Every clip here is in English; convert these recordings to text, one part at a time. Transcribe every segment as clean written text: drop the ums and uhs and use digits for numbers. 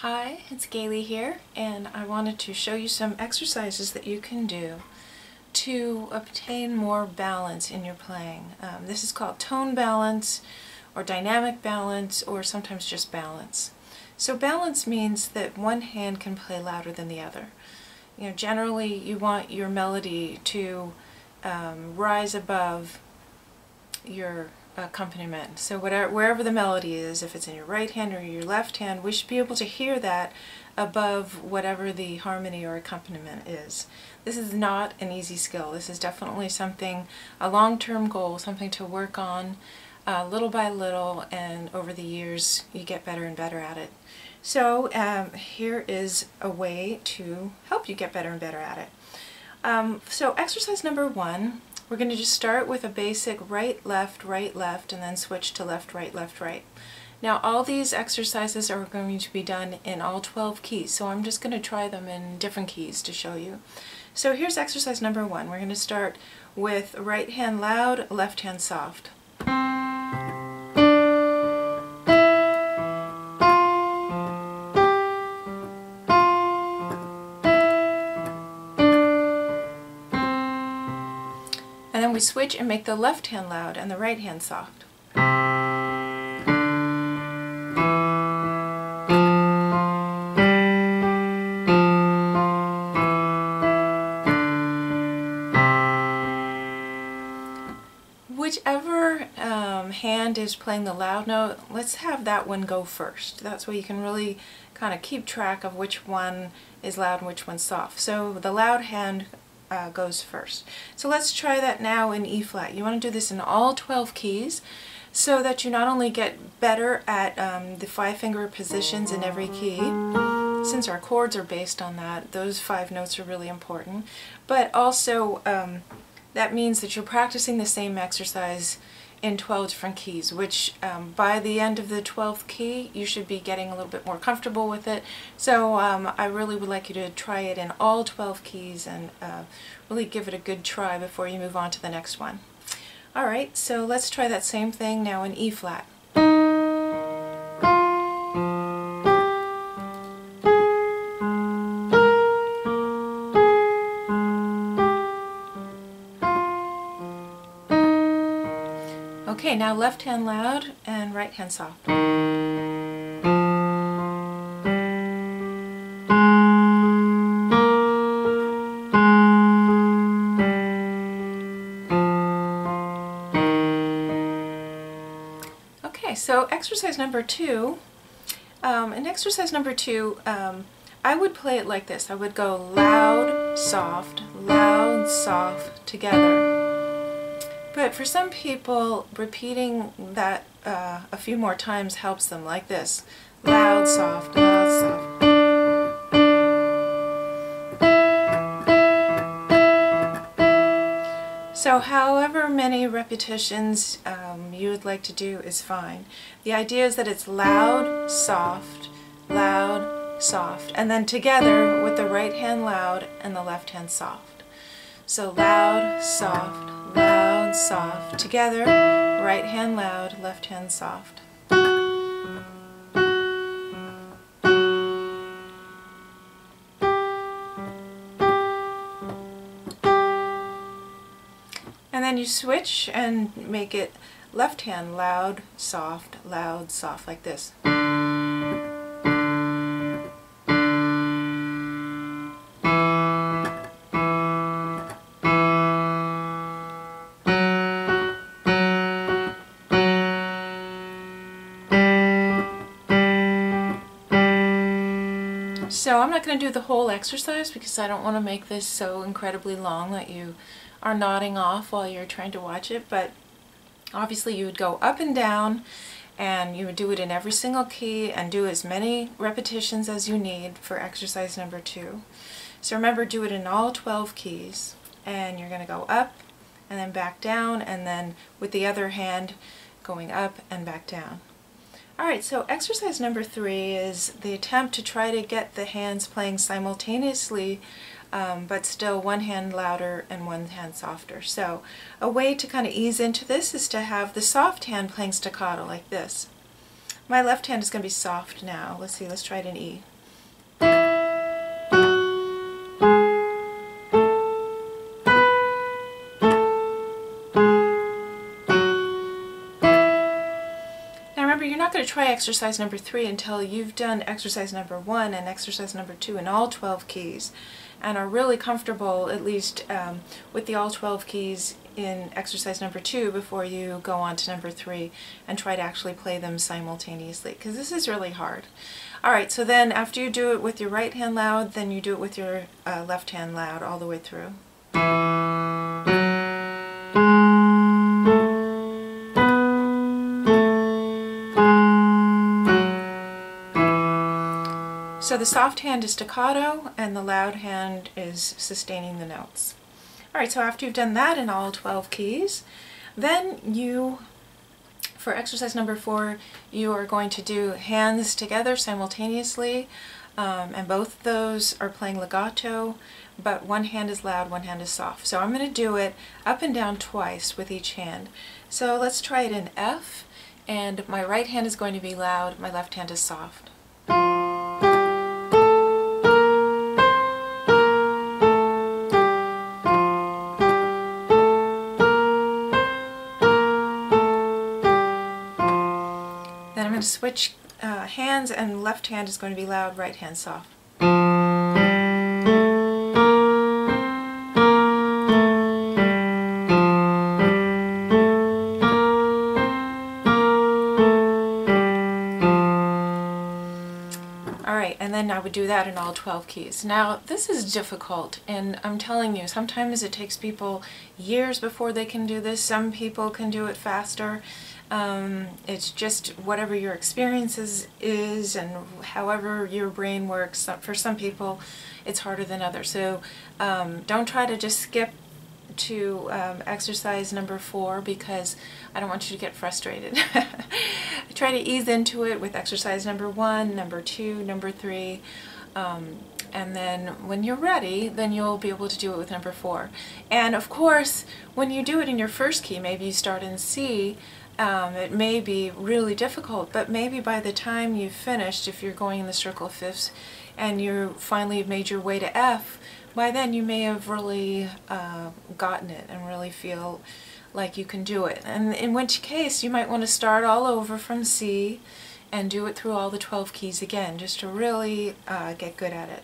Hi, it's Gayle here, and I wanted to show you some exercises that you can do to obtain more balance in your playing. This is called tone balance or dynamic balance or sometimes just balance. So balance means that one hand can play louder than the other. You know, generally you want your melody to rise above your accompaniment. So wherever the melody is, if it's in your right hand or your left hand, we should be able to hear that above whatever the harmony or accompaniment is. This is not an easy skill. This is definitely something, a long-term goal, something to work on little by little, and over the years you get better and better at it. So here is a way to help you get better and better at it. So exercise number 1, we're going to just start with a basic right, left, and then switch to left, right. Now all these exercises are going to be done in all 12 keys, so I'm just going to try them in different keys to show you. So here's exercise number 1. We're going to start with right hand loud, left hand soft. And then we switch and make the left hand loud and the right hand soft. Whichever hand is playing the loud note, let's have that one go first. That's where you can really kind of keep track of which one is loud and which one's soft. So the loud hand goes first. So let's try that now in E flat. You want to do this in all 12 keys so that you not only get better at the 5-finger positions in every key, since our chords are based on that, those 5 notes are really important, but also that means that you're practicing the same exercise in 12 different keys, which by the end of the 12th key you should be getting a little bit more comfortable with it. So I really would like you to try it in all 12 keys and really give it a good try before you move on to the next one. Alright, so let's try that same thing now in E flat. Okay, now left hand loud and right hand soft. Okay, so exercise number 2. In exercise number 2, I would play it like this. I would go loud, soft, together. But for some people, repeating that a few more times helps them, like this. Loud, soft, loud, soft. So however many repetitions you would like to do is fine. The idea is that it's loud, soft, and then together with the right hand loud and the left hand soft. So loud, soft, together, right hand loud, left hand soft. And then you switch and make it left hand loud, soft, like this. So I'm not going to do the whole exercise because I don't want to make this so incredibly long that you are nodding off while you're trying to watch it, but obviously you would go up and down and you would do it in every single key and do as many repetitions as you need for exercise number 2. So remember, do it in all 12 keys, and you're going to go up and then back down, and then with the other hand going up and back down. Alright, so exercise number 3 is the attempt to try to get the hands playing simultaneously, but still one hand louder and one hand softer. So a way to kind of ease into this is to have the soft hand playing staccato like this. My left hand is going to be soft now. Let's see, let's try it in E. going to try exercise number 3 until you've done exercise number 1 and exercise number 2 in all 12 keys and are really comfortable, at least with the all 12 keys in exercise number 2 before you go on to number 3 and try to actually play them simultaneously, because this is really hard. Alright, so then after you do it with your right hand loud, then you do it with your left hand loud all the way through. So the soft hand is staccato and the loud hand is sustaining the notes. Alright, so after you've done that in all 12 keys, then you, for exercise number 4, you are going to do hands together simultaneously, and both of those are playing legato, but one hand is loud, one hand is soft. So I'm going to do it up and down twice with each hand. So let's try it in F, and my right hand is going to be loud, my left hand is soft. Then I'm going to switch hands, and left hand is going to be loud, right hand soft. Alright, and then I would do that in all 12 keys. Now, this is difficult, and I'm telling you, sometimes it takes people years before they can do this. Some people can do it faster. It's just whatever your experience is and however your brain works. For some people, it's harder than others. So don't try to just skip to exercise number 4, because I don't want you to get frustrated. Try to ease into it with exercise number 1, number 2, number 3, and then when you're ready, then you'll be able to do it with number 4. And of course, when you do it in your first key, maybe you start in C, it may be really difficult, but maybe by the time you've finished, if you're going in the circle of fifths and you finally made your way to F, by then you may have really gotten it and really feel like you can do it. And in which case you might want to start all over from C and do it through all the 12 keys again, just to really get good at it.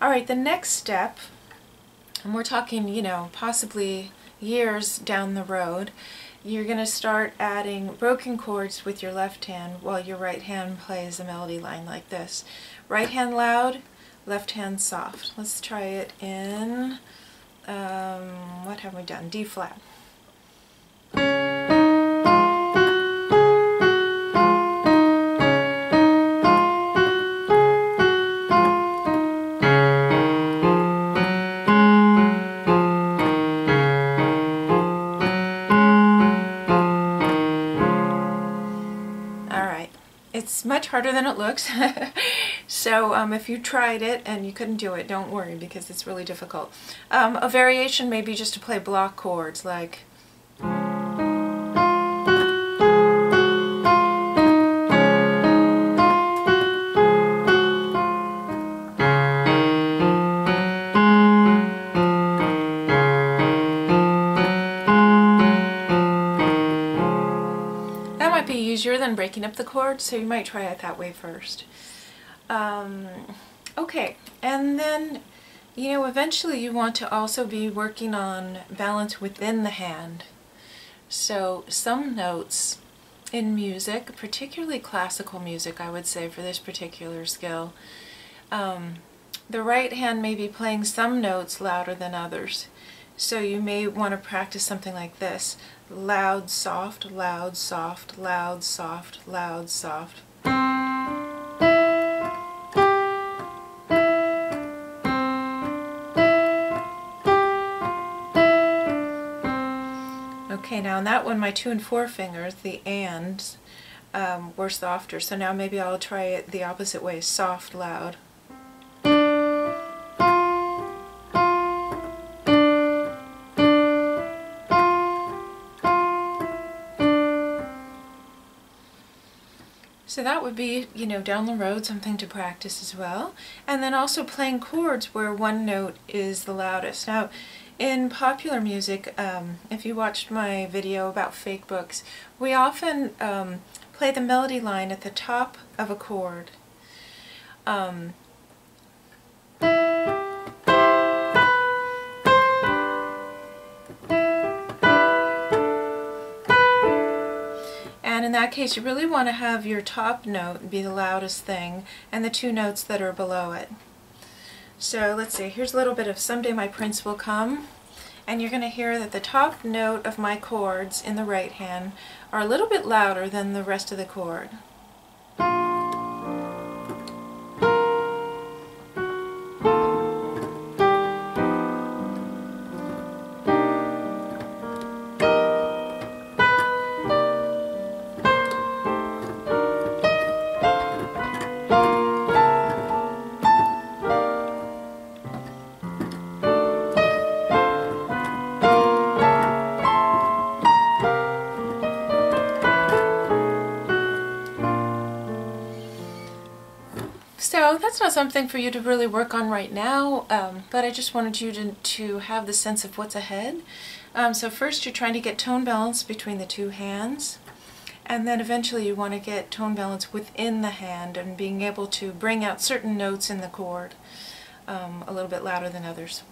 Alright, the next step, and we're talking, you know, possibly years down the road, you're going to start adding broken chords with your left hand while your right hand plays a melody line like this. Right hand loud, left hand soft. Let's try it in, what have we done? D flat. It's much harder than it looks. So if you tried it and you couldn't do it, don't worry, because it's really difficult. A variation may be just to play block chords like easier than breaking up the chords, so you might try it that way first. Okay, and then, you know, eventually you want to also be working on balance within the hand. So some notes in music, particularly classical music, I would say, for this particular skill, the right hand may be playing some notes louder than others. So you may want to practice something like this: loud, soft, loud, soft, loud, soft, loud, soft. Okay, now in that one, my 2 and 4 fingers, the ands, were softer. So now maybe I'll try it the opposite way: soft, loud. So that would be, you know, down the road, something to practice as well. And then also playing chords where one note is the loudest. Now, in popular music, if you watched my video about fake books, we often play the melody line at the top of a chord. And in that case, you really want to have your top note be the loudest thing and the two notes that are below it. So let's see, here's a little bit of Someday My Prince Will Come, and you're going to hear that the top note of my chords in the right hand are a little bit louder than the rest of the chord. So that's not something for you to really work on right now, but I just wanted you to have the sense of what's ahead. So first you're trying to get tone balance between the two hands, and then eventually you want to get tone balance within the hand and being able to bring out certain notes in the chord a little bit louder than others.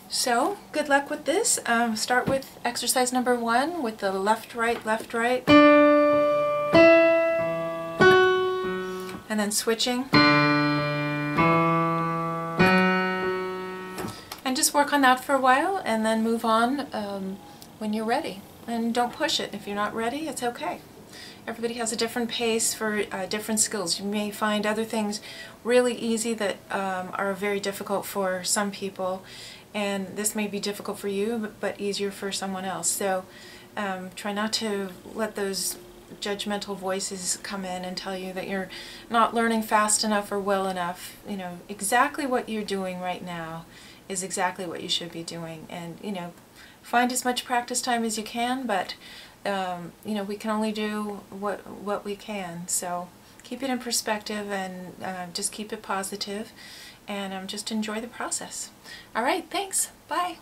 So good luck with this. Start with exercise number 1 with the left, right, and then switching. And just work on that for a while and then move on when you're ready. And don't push it. If you're not ready, it's okay. Everybody has a different pace for different skills. You may find other things really easy that are very difficult for some people, and this may be difficult for you but easier for someone else. So try not to let those judgmental voices come in and tell you that you're not learning fast enough or well enough. You know, exactly what you're doing right now is exactly what you should be doing, and you know, find as much practice time as you can, but you know, we can only do what we can, so keep it in perspective and just keep it positive and just enjoy the process. Alright, thanks, bye.